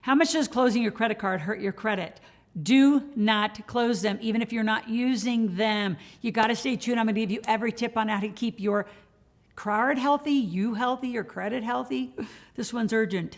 How much does closing your credit card hurt your credit? Do not close them, even if you're not using them. You got to stay tuned. I'm going to give you every tip on how to keep your card healthy, you healthy, your credit healthy. This one's urgent.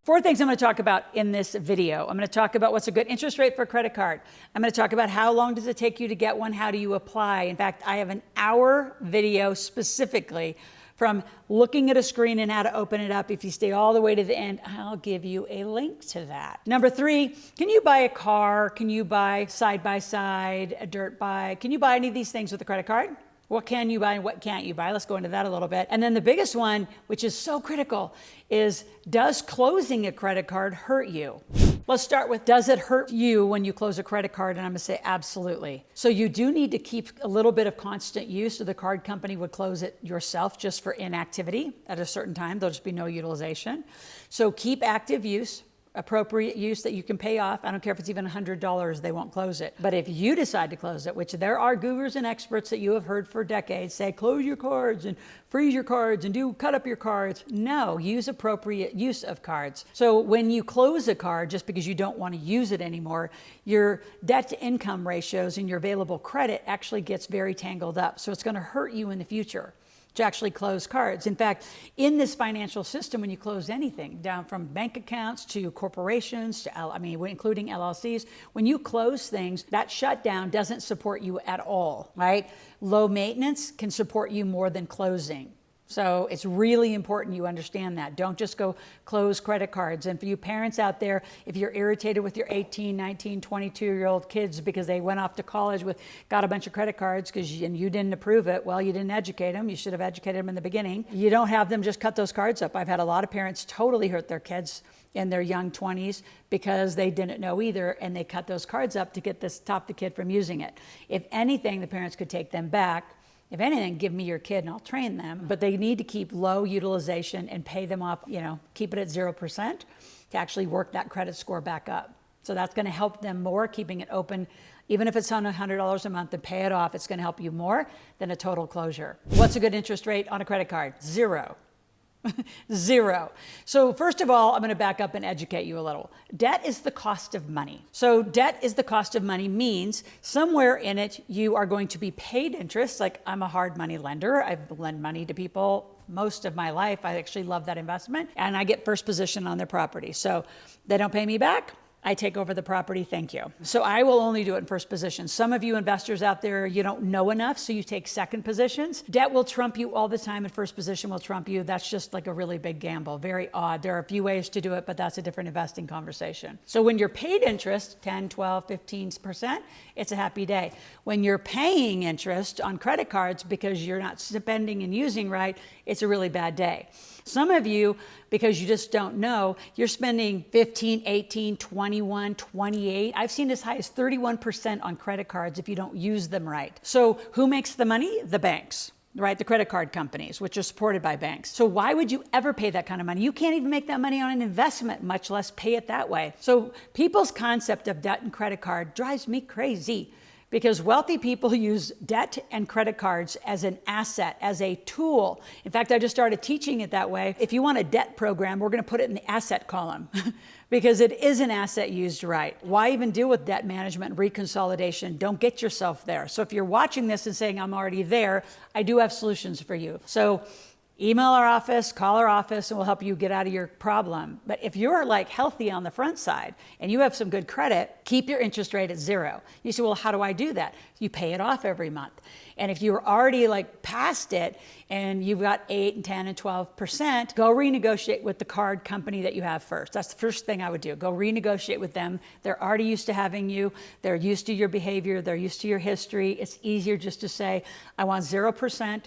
Four things I'm going to talk about in this video. I'm going to talk about what's a good interest rate for a credit card. I'm going to talk about how long does it take you to get one? How do you apply? In fact, I have an hour video specifically from looking at a screen and how to open it up. If you stay all the way to the end, I'll give you a link to that. Number three, can you buy a car? Can you buy side-by-side, a dirt bike? Can you buy any of these things with a credit card? What can you buy and what can't you buy? Let's go into that a little bit. And then the biggest one, which is so critical, is does closing a credit card hurt you? Let's start with, does it hurt you when you close a credit card? And I'm gonna say absolutely. So you do need to keep a little bit of constant use, so the card company would close it yourself just for inactivity at a certain time. There'll just be no utilization. So keep active use, appropriate use that you can pay off. I don't care if it's even $100, they won't close it. But if you decide to close it, which there are gurus and experts that you have heard for decades say, close your cards and freeze your cards and cut up your cards. No, use appropriate use of cards. So when you close a card, just because you don't want to use it anymore, your debt to income ratios and your available credit actually gets very tangled up. So it's going to hurt you in the future to actually close cards. In fact, in this financial system, when you close anything, down from bank accounts to corporations, to including LLCs, when you close things, that shutdown doesn't support you at all, right? Low maintenance can support you more than closing. So it's really important you understand that. Don't just go close credit cards. And for you parents out there, if you're irritated with your 18, 19, 22-year-old kids because they went off to college got a bunch of credit cards and you didn't approve it, well, you didn't educate them. You should have educated them in the beginning. You don't have them just cut those cards up. I've had a lot of parents totally hurt their kids in their young 20s because they didn't know either, and they cut those cards up to stop the kid from using it. If anything, the parents could take them back. If anything, give me your kid and I'll train them. But they need to keep low utilization and pay them off, keep it at 0% to actually work that credit score back up. So that's going to help them more, keeping it open. Even if it's on $100 a month and pay it off, it's going to help you more than a total closure. What's a good interest rate on a credit card? 0. 0. So first of all, I'm going to back up and educate you a little. Debt is the cost of money. So debt is the cost of money means somewhere in it you are going to be paid interest. Like, I'm a hard money lender. I've lent money to people most of my life. I actually love that investment, and I get first position on their property. So they don't pay me back, I take over the property, thank you. So I will only do it in first position. Some of you investors out there, you don't know enough, so you take second positions. Debt will trump you all the time, and first position will trump you. That's just like a really big gamble, very odd. There are a few ways to do it, but that's a different investing conversation. So when you're paid interest, 10, 12, 15%, it's a happy day. When you're paying interest on credit cards because you're not spending and using right, it's a really bad day. Some of you, because you just don't know, you're spending 15, 18, 21, 28. I've seen as high as 31% on credit cards if you don't use them right. So who makes the money? The banks, right? The credit card companies, which are supported by banks. So why would you ever pay that kind of money? You can't even make that money on an investment, much less pay it that way. So people's concept of debt and credit card drives me crazy, because wealthy people use debt and credit cards as an asset, as a tool. In fact, I just started teaching it that way. If you want a debt program, we're going to put it in the asset column because it is an asset used right. Why even deal with debt management and reconsolidation? Don't get yourself there. So if you're watching this and saying, I'm already there, I do have solutions for you. So email our office, call our office, and we'll help you get out of your problem. But if you're healthy on the front side and you have some good credit, keep your interest rate at 0. You say, well, how do I do that? You pay it off every month. And if you're already past it and you've got 8 and 10 and 12%, go renegotiate with the card company that you have first. That's the first thing I would do. Go renegotiate with them. They're already used to having you. They're used to your behavior. They're used to your history. It's easier just to say, I want 0%.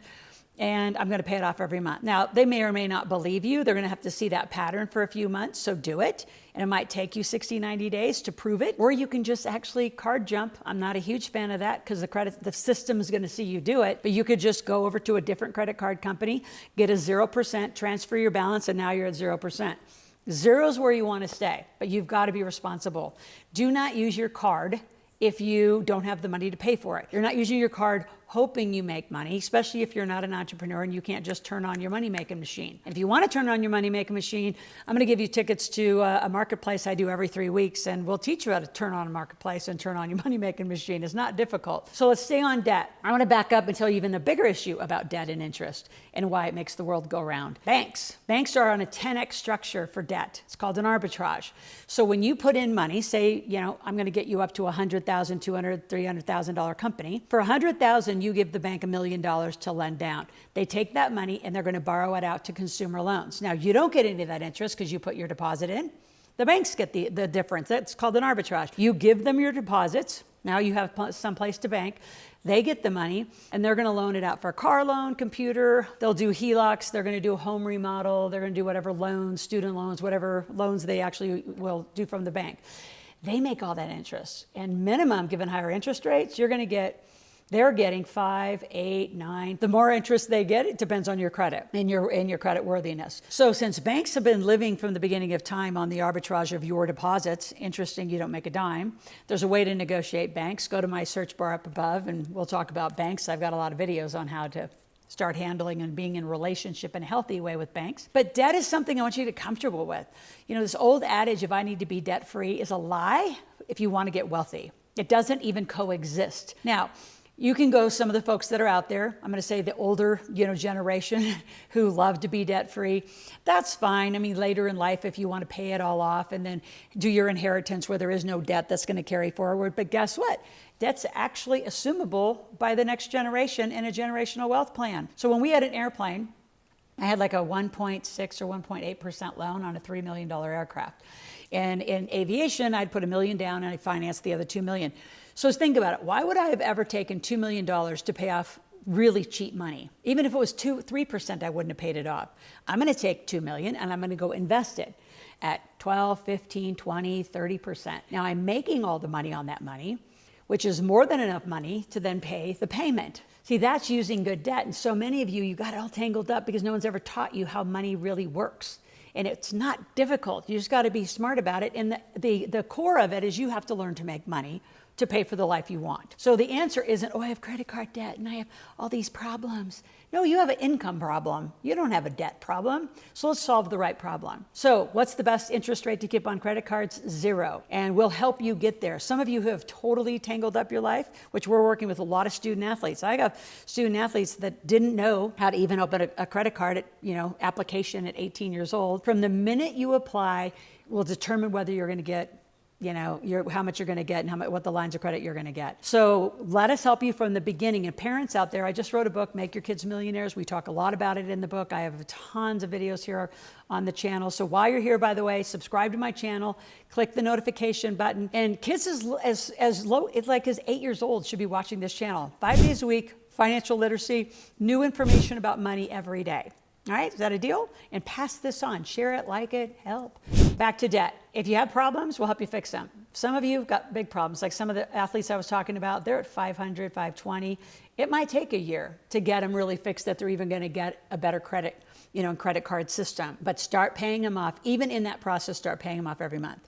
And I'm going to pay it off every month. Now, they may or may not believe you. They're going to have to see that pattern for a few months, so do it. And it might take you 60, 90 days to prove it. Or you can just actually card jump. I'm not a huge fan of that because the system is going to see you do it. But you could just go over to a different credit card company, get a 0%, transfer your balance, and now you're at 0%. 0 is where you want to stay, but you've got to be responsible. Do not use your card if you don't have the money to pay for it. You're not using your card hoping you make money, especially if you're not an entrepreneur and you can't just turn on your money-making machine. If you want to turn on your money-making machine, I'm going to give you tickets to a marketplace I do every 3 weeks, and we'll teach you how to turn on a marketplace and turn on your money-making machine. It's not difficult. So let's stay on debt. I want to back up and tell you even a bigger issue about debt and interest and why it makes the world go round. Banks. Banks are on a 10x structure for debt. It's called an arbitrage. So when you put in money, say, I'm going to get you up to $100,000, $200,000, $300,000 company. For $100,000, you give the bank $1 million to lend down. They take that money and they're going to borrow it out to consumer loans. Now, you don't get any of that interest because you put your deposit in. The banks get the difference. That's called an arbitrage. You give them your deposits. Now you have some place to bank. They get the money and they're going to loan it out for a car loan, computer. They'll do HELOCs. They're going to do a home remodel. They're going to do whatever loans, student loans, whatever loans they actually will do from the bank. They make all that interest. And minimum, given higher interest rates, they're getting 5, 8, 9. The more interest they get, it depends on your credit and your credit worthiness. So since banks have been living from the beginning of time on the arbitrage of your deposits, interesting, you don't make a dime. There's a way to negotiate banks. Go to my search bar up above and we'll talk about banks. I've got a lot of videos on how to start handling and being in relationship in a healthy way with banks. But debt is something I want you to get comfortable with. This old adage, if I need to be debt-free, is a lie if you want to get wealthy. It doesn't even coexist. Now, you can go some of the folks that are out there, I'm going to say the older, generation who love to be debt-free. That's fine. I mean, later in life, if you want to pay it all off and then do your inheritance where there is no debt that's going to carry forward. But guess what? Debt's actually assumable by the next generation in a generational wealth plan. So when we had an airplane, I had like a 1.6 or 1.8% loan on a $3 million aircraft. And in aviation, I'd put $1 million down and I financed the other $2 million. So think about it. Why would I have ever taken $2 million to pay off really cheap money? Even if it was 3%, I wouldn't have paid it off. I'm going to take $2 million and I'm going to go invest it at 12, 15, 20, 30%. Now I'm making all the money on that money, which is more than enough money to then pay the payment. See, that's using good debt. And so many of you got it all tangled up because no one's ever taught you how money really works. And it's not difficult. You just got to be smart about it. And the core of it is you have to learn to make money to pay for the life you want. So the answer isn't, I have credit card debt and I have all these problems. No, you have an income problem. You don't have a debt problem. So let's solve the right problem. So what's the best interest rate to keep on credit cards? 0. And we'll help you get there. Some of you who have totally tangled up your life, which we're working with a lot of student athletes. I got student athletes that didn't know how to even open a credit card application at 18 years old. From the minute you apply, will determine whether you're going to get how much you're going to get and what the lines of credit you're going to get. So let us help you from the beginning. And parents out there, I just wrote a book, Make Your Kids Millionaires. We talk a lot about it in the book. I have tons of videos here on the channel. So while you're here, by the way, subscribe to my channel, click the notification button. And kids as low, it's like as 8 years old should be watching this channel. 5 days a week, financial literacy, new information about money every day. All right, is that a deal? And pass this on, share it, like it, help. Back to debt. If you have problems, we'll help you fix them. Some of you have got big problems, like some of the athletes I was talking about, they're at 500, 520. It might take a year to get them really fixed that they're even gonna get a better credit, credit card system. But start paying them off. Even in that process, start paying them off every month.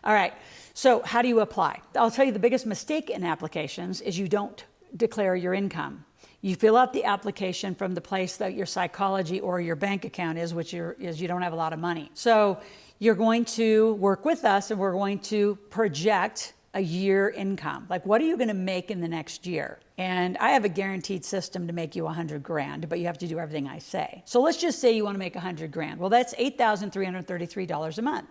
All right, so how do you apply? I'll tell you the biggest mistake in applications is you don't declare your income. You fill out the application from the place that your psychology or your bank account is, which is you don't have a lot of money. So you're going to work with us and we're going to project a year income. Like, what are you going to make in the next year? And I have a guaranteed system to make you 100 grand, but you have to do everything I say. So let's just say you want to make 100 grand. Well, that's $8,333 a month.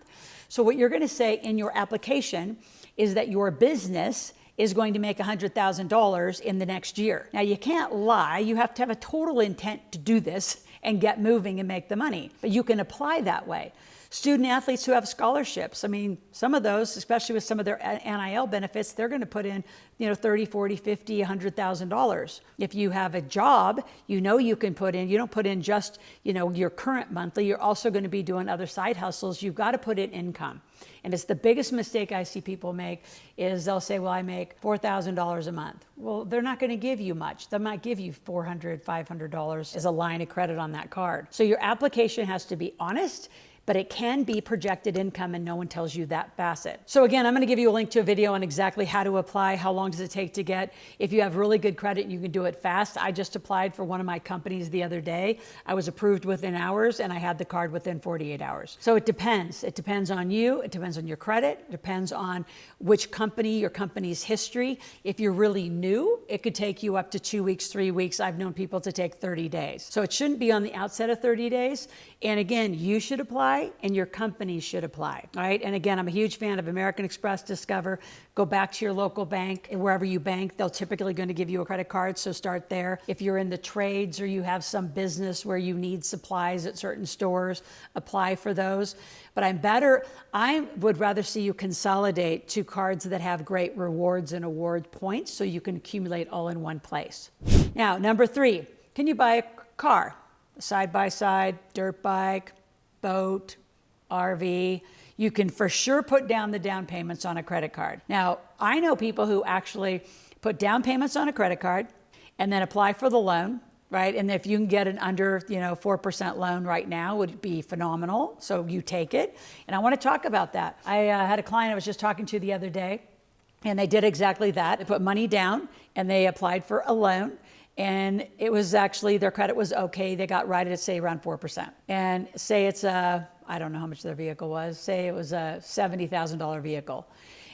So what you're going to say in your application is that your business is going to make $100,000 in the next year. Now, you can't lie. You have to have a total intent to do this and get moving and make the money. But you can apply that way. Student athletes who have scholarships, I mean, some of those, especially with some of their NIL benefits, they're going to put in, $30, $40, $50, $100,000. If you have a job, you can put in, you don't put in just, your current monthly, you're also going to be doing other side hustles. You've got to put in income. And it's the biggest mistake I see people make is they'll say, well, I make $4,000 a month. Well, they're not going to give you much. They might give you $400, $500 as a line of credit on that card. So your application has to be honest, but it can be projected income and no one tells you that facet. So again, I'm going to give you a link to a video on exactly how to apply, how long does it take to get. If you have really good credit, you can do it fast. I just applied for one of my companies the other day. I was approved within hours and I had the card within 48 hours. So it depends. It depends on you. It depends on your credit. It depends on which company, your company's history. If you're really new, it could take you up to 2 weeks, 3 weeks. I've known people to take 30 days. So it shouldn't be on the outset of 30 days. And again, you should apply and your company should apply, all right? And again, I'm a huge fan of American Express, Discover. Go back to your local bank and wherever you bank, they're typically going to give you a credit card, so start there. If you're in the trades or you have some business where you need supplies at certain stores, apply for those. But I would rather see you consolidate to cards that have great rewards and award points so you can accumulate all in one place. Now, number 3, can you buy a car? A side-by-side, dirt bike, boat, RV. You can for sure put down the down payments on a credit card. Now, I know people who actually put down payments on a credit card and then apply for the loan, right? And if you can get an under 4% loan right now, would be phenomenal. So you take it. And I want to talk about that. I had a client I was just talking to the other day, and they did exactly that. They put money down and they applied for a loan. And it was actually, their credit was okay. They got right at, say, around 4%. And say it's I don't know how much their vehicle was. Say it was a $70,000 vehicle.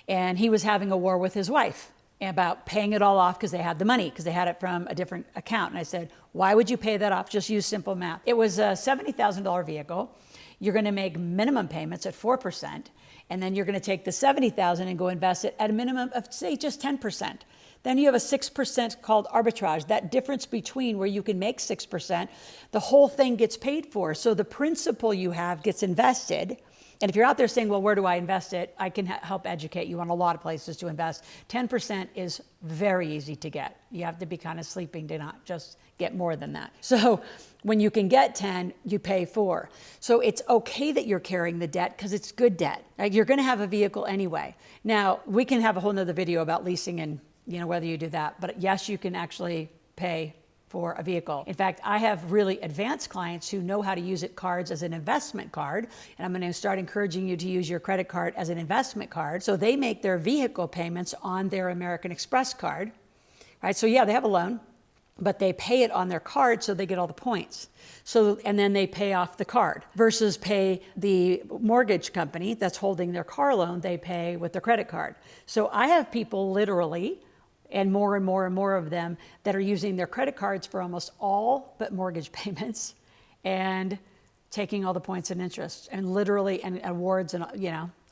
And he was having a war with his wife about paying it all off because they had the money, because they had it from a different account. And I said, why would you pay that off? Just use simple math. It was a $70,000 vehicle. You're going to make minimum payments at 4%. And then you're going to take the $70,000 and go invest it at a minimum of, say, just 10%. Then you have a 6% called arbitrage, that difference between where you can make 6%, the whole thing gets paid for. So the principal you have gets invested. And if you're out there saying, well, where do I invest it? I can help educate you on a lot of places to invest. 10% is very easy to get. You have to be kind of sleeping to not just get more than that. So when you can get 10, you pay 4. So it's okay that you're carrying the debt because it's good debt. Like, you're going to have a vehicle anyway. Now, we can have a whole nother video about leasing and whether you do that. But yes, you can actually pay for a vehicle. In fact, I have really advanced clients who know how to use cards as an investment card. And I'm going to start encouraging you to use your credit card as an investment card. So they make their vehicle payments on their American Express card, right? So yeah, they have a loan, but they pay it on their card so they get all the points. So, and then they pay off the card versus pay the mortgage company that's holding their car loan, they pay with their credit card. So I have people literally, and more and more and more of them, that are using their credit cards for almost all but mortgage payments and taking all the points and interest and literally and awards and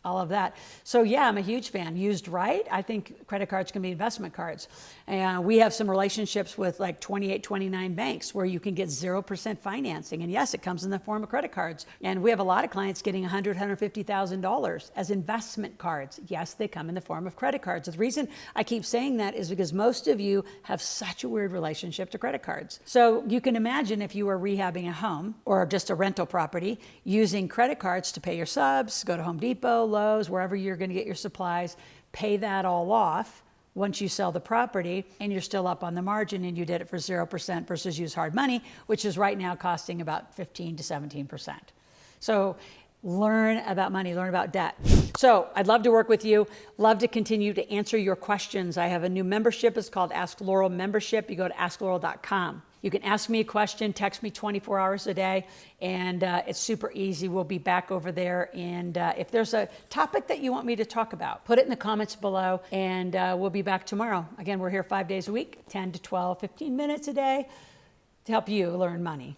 all of that. So yeah, I'm a huge fan. Used right, I think credit cards can be investment cards. And we have some relationships with like 28, 29 banks where you can get 0% financing. And yes, it comes in the form of credit cards. And we have a lot of clients getting $100,000, $150,000 as investment cards. Yes, they come in the form of credit cards. The reason I keep saying that is because most of you have such a weird relationship to credit cards. So you can imagine if you were rehabbing a home or just a rental property, using credit cards to pay your subs, go to Home Depot, Lowe's, wherever you're going to get your supplies, pay that all off once you sell the property, and you're still up on the margin, and you did it for 0% versus use hard money, which is right now costing about 15 to 17%. So learn about money, learn about debt. So I'd love to work with you, love to continue to answer your questions. I have a new membership. It's called Ask Loral Membership. You go to askloral.com. You can ask me a question, text me 24 hours a day, and it's super easy. We'll be back over there. And if there's a topic that you want me to talk about, put it in the comments below, and we'll be back tomorrow. Again, we're here 5 days a week, 10 to 12, 15 minutes a day to help you learn money.